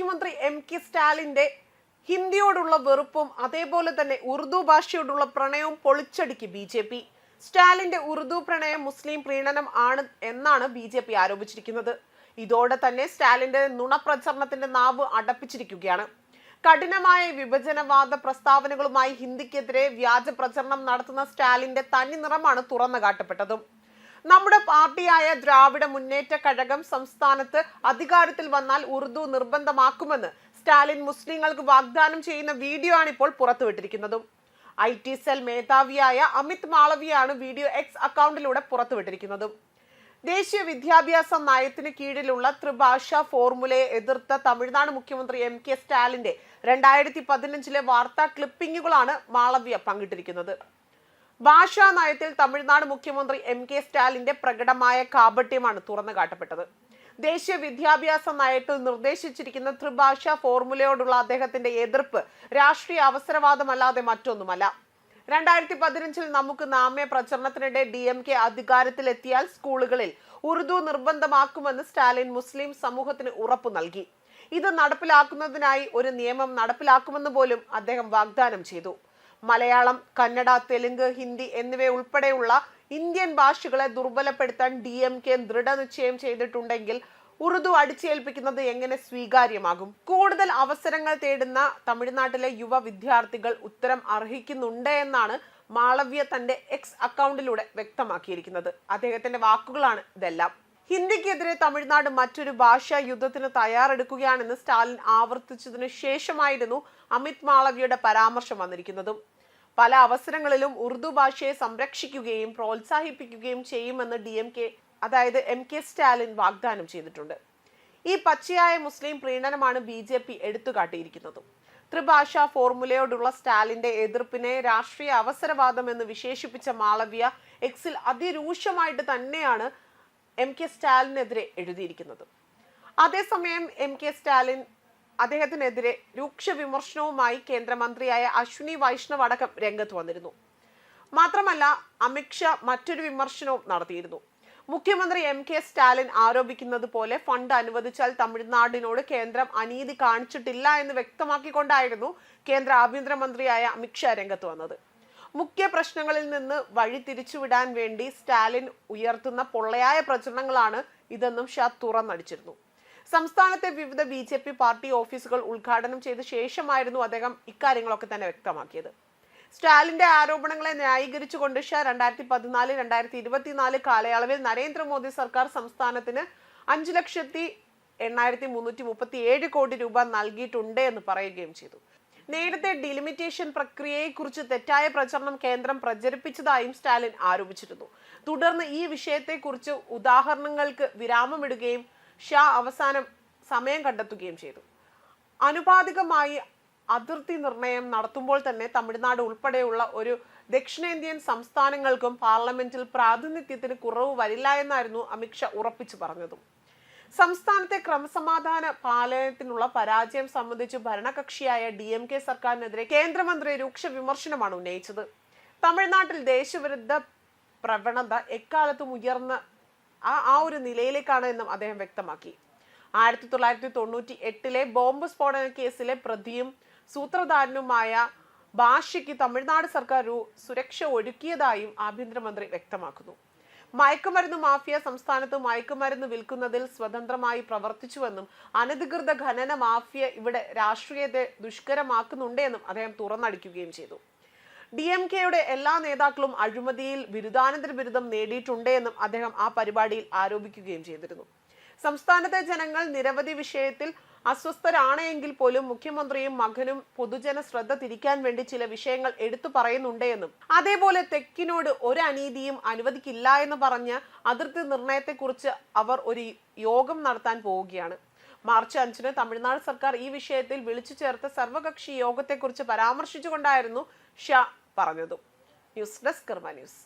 മുഖ്യമന്ത്രി എം.കെ. സ്റ്റാലിന്റെ ഹിന്ദിയോടുള്ള വെറുപ്പും അതേപോലെ തന്നെ ഉറുദു ഭാഷയോടുള്ള പ്രണയവും പൊളിച്ചടുക്കി ബി.ജെ.പി. സ്റ്റാലിന്റെ ഉറുദു പ്രണയം മുസ്ലിം പ്രീണനം ആണ് എന്നാണ് ബി.ജെ.പി. ആരോപിച്ചിരിക്കുന്നത്. ഇതോടെ തന്നെ സ്റ്റാലിന്റെ നുണപ്രചരണത്തിന്റെ നാവ് അടപ്പിച്ചിരിക്കുകയാണ്. കഠിനമായ വിഭജനവാദ പ്രസ്താവനകളുമായി ഹിന്ദിക്കെതിരെ വ്യാജ പ്രചരണം നടത്തുന്ന സ്റ്റാലിന്റെ തനി നിറമാണ് തുറന്നു കാട്ടപ്പെട്ടതും. നമ്മുടെ പാർട്ടിയായ ദ്രാവിഡ മുന്നേറ്റ കഴകം സംസ്ഥാനത്ത് അധികാരത്തിൽ വന്നാൽ ഉറുദു നിർബന്ധമാക്കുമെന്ന് സ്റ്റാലിൻ മുസ്ലിങ്ങൾക്ക് വാഗ്ദാനം ചെയ്യുന്ന വീഡിയോ ആണ് ഇപ്പോൾ പുറത്തുവിട്ടിരിക്കുന്നതും. IT സെൽ മേധാവിയായ അമിത് മാളവിയാണ് വീഡിയോ എക്സ് അക്കൗണ്ടിലൂടെ പുറത്തുവിട്ടിരിക്കുന്നതും. ദേശീയ വിദ്യാഭ്യാസ നയത്തിന് കീഴിലുള്ള ത്രിഭാഷാ ഫോർമുലയെ എതിർത്ത തമിഴ്നാട് മുഖ്യമന്ത്രി എം.കെ. സ്റ്റാലിന്റെ 2015 വാർത്താ ക്ലിപ്പിങ്ങുകളാണ് മാളവ്യ പങ്കിട്ടിരിക്കുന്നത്. ഭാഷാ നയത്തിൽ തമിഴ്നാട് മുഖ്യമന്ത്രി എം.കെ. സ്റ്റാലിന്റെ പ്രകടമായ കാപട്യമാണ് തുറന്നു കാട്ടപ്പെട്ടത്. ദേശീയ വിദ്യാഭ്യാസ നയത്തിൽ നിർദ്ദേശിച്ചിരിക്കുന്ന ത്രിഭാഷാ ഫോർമുലയോടുള്ള അദ്ദേഹത്തിന്റെ എതിർപ്പ് രാഷ്ട്രീയ അവസരവാദമല്ലാതെ മറ്റൊന്നുമല്ല. 2015 നമുക്ക് നാമ്യ പ്രചരണത്തിനിടെ DMK അധികാരത്തിലെത്തിയാൽ സ്കൂളുകളിൽ ഉറുദു നിർബന്ധമാക്കുമെന്ന് സ്റ്റാലിൻ മുസ്ലിം സമൂഹത്തിന് ഉറപ്പു നൽകി. ഇത് നടപ്പിലാക്കുന്നതിനായി ഒരു നിയമം നടപ്പിലാക്കുമെന്ന് പോലും അദ്ദേഹം വാഗ്ദാനം ചെയ്തു. മലയാളം, കന്നഡ, തെലുങ്ക്, ഹിന്ദി എന്നിവയുൾപ്പെടെയുള്ള ഇന്ത്യൻ ഭാഷകളെ ദുർബലപ്പെടുത്താൻ DMK ദൃഢനിശ്ചയം ചെയ്തിട്ടുണ്ടെങ്കിൽ ഉറുദു അടിച്ചേൽപ്പിക്കുന്നത് എങ്ങനെ സ്വീകാര്യമാകും? കൂടുതൽ അവസരങ്ങൾ തേടുന്ന തമിഴ്നാട്ടിലെ യുവ വിദ്യാർത്ഥികൾ ഉത്തരം അർഹിക്കുന്നുണ്ട് എന്നാണ് മാളവ്യ തന്റെ എക്സ് അക്കൗണ്ടിലൂടെ വ്യക്തമാക്കിയിരിക്കുന്നത്. അദ്ദേഹത്തിന്റെ വാക്കുകളാണ് ഇതെല്ലാം. ഹിന്ദിക്കെതിരെ തമിഴ്നാട് മറ്റൊരു ഭാഷാ യുദ്ധത്തിന് തയ്യാറെടുക്കുകയാണെന്ന് സ്റ്റാലിൻ ആവർത്തിച്ചതിനു ശേഷമായിരുന്നു അമിത് മാളവ്യയുടെ പരാമർശം വന്നിരിക്കുന്നതും. പല അവസരങ്ങളിലും ഉറുദു ഭാഷയെ സംരക്ഷിക്കുകയും പ്രോത്സാഹിപ്പിക്കുകയും ചെയ്യുമെന്ന് DMK അതായത് എം.കെ. സ്റ്റാലിൻ വാഗ്ദാനം ചെയ്തിട്ടുണ്ട്. ഈ പച്ചയായ മുസ്ലിം പ്രീണനമാണ് BJP എടുത്തുകാട്ടിയിരിക്കുന്നതും. ത്രിഭാഷാ ഫോർമുലയോടുള്ള സ്റ്റാലിന്റെ എതിർപ്പിനെ രാഷ്ട്രീയ അവസരവാദം എന്ന് വിശേഷിപ്പിച്ച മാളവ്യ എക്സിൽ അതിരൂക്ഷമായിട്ട് തന്നെയാണ് എം.കെ. സ്റ്റാലിനെതിരെ എഴുതിയിരിക്കുന്നത്. അതേസമയം എം.കെ. സ്റ്റാലിൻ അദ്ദേഹത്തിനെതിരെ രൂക്ഷ വിമർശനവുമായി കേന്ദ്രമന്ത്രിയായ അശ്വിനി വൈഷ്ണവ് അടക്കം രംഗത്ത് വന്നിരുന്നു. മാത്രമല്ല അമിത്ഷാ മറ്റൊരു വിമർശനവും നടത്തിയിരുന്നു. മുഖ്യമന്ത്രി എം.കെ. സ്റ്റാലിൻ ആരോപിക്കുന്നത് പോലെ ഫണ്ട് അനുവദിച്ചാൽ തമിഴ്നാടിനോട് കേന്ദ്രം അനീതി കാണിച്ചിട്ടില്ല എന്ന് വ്യക്തമാക്കിക്കൊണ്ടായിരുന്നു കേന്ദ്ര ആഭ്യന്തരമന്ത്രിയായ അമിത്ഷാ രംഗത്ത് വന്നത്. മുഖ്യ പ്രശ്നങ്ങളിൽ നിന്ന് വഴി തിരിച്ചുവിടാൻ വേണ്ടി സ്റ്റാലിൻ ഉയർത്തുന്ന പൊള്ളയായ പ്രചരണങ്ങളാണ് ഇതെന്നും ഷാ തുറന്നടിച്ചിരുന്നു. സംസ്ഥാനത്തെ വിവിധ BJP പാർട്ടി ഓഫീസുകൾ ഉദ്ഘാടനം ചെയ്ത ശേഷമായിരുന്നു അദ്ദേഹം ഇക്കാര്യങ്ങളൊക്കെ തന്നെ വ്യക്തമാക്കിയത്. സ്റ്റാലിന്റെ ആരോപണങ്ങളെ ന്യായീകരിച്ചുകൊണ്ട് ഷാ 2014-2024 കാലയളവിൽ നരേന്ദ്രമോദി സർക്കാർ സംസ്ഥാനത്തിന് 5,08,337 കോടി രൂപ നൽകിയിട്ടുണ്ട് എന്ന് പറയുകയും ചെയ്തു. നേരത്തെ ഡിലിമിറ്റേഷൻ പ്രക്രിയയെക്കുറിച്ച് തെറ്റായ പ്രചരണം കേന്ദ്രം പ്രചരിപ്പിച്ചതായും സ്റ്റാലിൻ ആരോപിച്ചിരുന്നു. തുടർന്ന് ഈ വിഷയത്തെക്കുറിച്ച് ഉദാഹരണങ്ങൾക്ക് വിരാമമിടുകയും ഷാ അവസാനം സമയം കണ്ടെത്തുകയും ചെയ്തു. ആനുപാതികമായി അതിർത്തി നിർണയം നടത്തുമ്പോൾ തന്നെ തമിഴ്നാട് ഉൾപ്പെടെയുള്ള ഒരു ദക്ഷിണേന്ത്യൻ സംസ്ഥാനങ്ങൾക്കും പാർലമെന്റിൽ പ്രാതിനിധ്യത്തിന് കുറവ് വരില്ല എന്നായിരുന്നു അമിത്ഷാ ഉറപ്പിച്ചു പറഞ്ഞതും. സംസ്ഥാനത്തെ ക്രമസമാധാന പാലനത്തിനുള്ള പരാജയം സംബന്ധിച്ച് ഭരണകക്ഷിയായ DMK സർക്കാരിനെതിരെ കേന്ദ്രമന്ത്രി രൂക്ഷ വിമർശനമാണ് ഉന്നയിച്ചത്. തമിഴ്നാട്ടിൽ ദേശവിരുദ്ധ പ്രവണത എക്കാലത്തും ഉയർന്ന ആ ഒരു നിലയിലേക്കാണ് എന്നും അദ്ദേഹം വ്യക്തമാക്കി. 1998 ബോംബ് സ്ഫോടന കേസിലെ പ്രതിയും സൂത്രധാരനുമായ ഭാഷയ്ക്ക് തമിഴ്നാട് സർക്കാർ സുരക്ഷ ഒരുക്കിയതായും ആഭ്യന്തരമന്ത്രി വ്യക്തമാക്കുന്നു. മയക്കുമരുന്ന് മാഫിയ സംസ്ഥാനത്ത് മയക്കുമരുന്ന് വിൽക്കുന്നതിൽ സ്വതന്ത്രമായി പ്രവർത്തിച്ചുവെന്നും അനധികൃത ഖനന മാഫിയ ഇവിടെ രാഷ്ട്രീയത്തെ ദുഷ്കരമാക്കുന്നുണ്ട് എന്നും അദ്ദേഹം തുറന്നടിക്കുകയും ചെയ്തു. DMKയുടെ എല്ലാ നേതാക്കളും അഴിമതിയിൽ ബിരുദാനന്തര ബിരുദം നേടിയിട്ടുണ്ട് എന്നും അദ്ദേഹം ആ പരിപാടിയിൽ ആരോപിക്കുകയും ചെയ്തിരുന്നു. സംസ്ഥാനത്തെ ജനങ്ങൾ നിരവധി വിഷയത്തിൽ അസ്വസ്ഥരാണ് എങ്കിൽ പോലും മുഖ്യമന്ത്രിയും മകനും പൊതുജന ശ്രദ്ധ തിരിക്കാൻ വേണ്ടി ചില വിഷയങ്ങൾ എടുത്തു പറയുന്നുണ്ട് എന്നും അതേപോലെ തെക്കിനോട് ഒരു അനീതിയും അനുവദിക്കില്ല എന്ന് പറഞ്ഞ് അതിർത്തി നിർണയത്തെക്കുറിച്ച് അവർ ഒരു യോഗം നടത്താൻ പോവുകയാണ്. മാർച്ച് 5 തമിഴ്നാട് സർക്കാർ ഈ വിഷയത്തിൽ വിളിച്ചു ചേർത്ത സർവകക്ഷി യോഗത്തെക്കുറിച്ച് പരാമർശിച്ചുകൊണ്ടായിരുന്നു ഷാ പറഞ്ഞതും. ന്യൂസ് ഡെസ്ക് കർമ്മ ന്യൂസ്.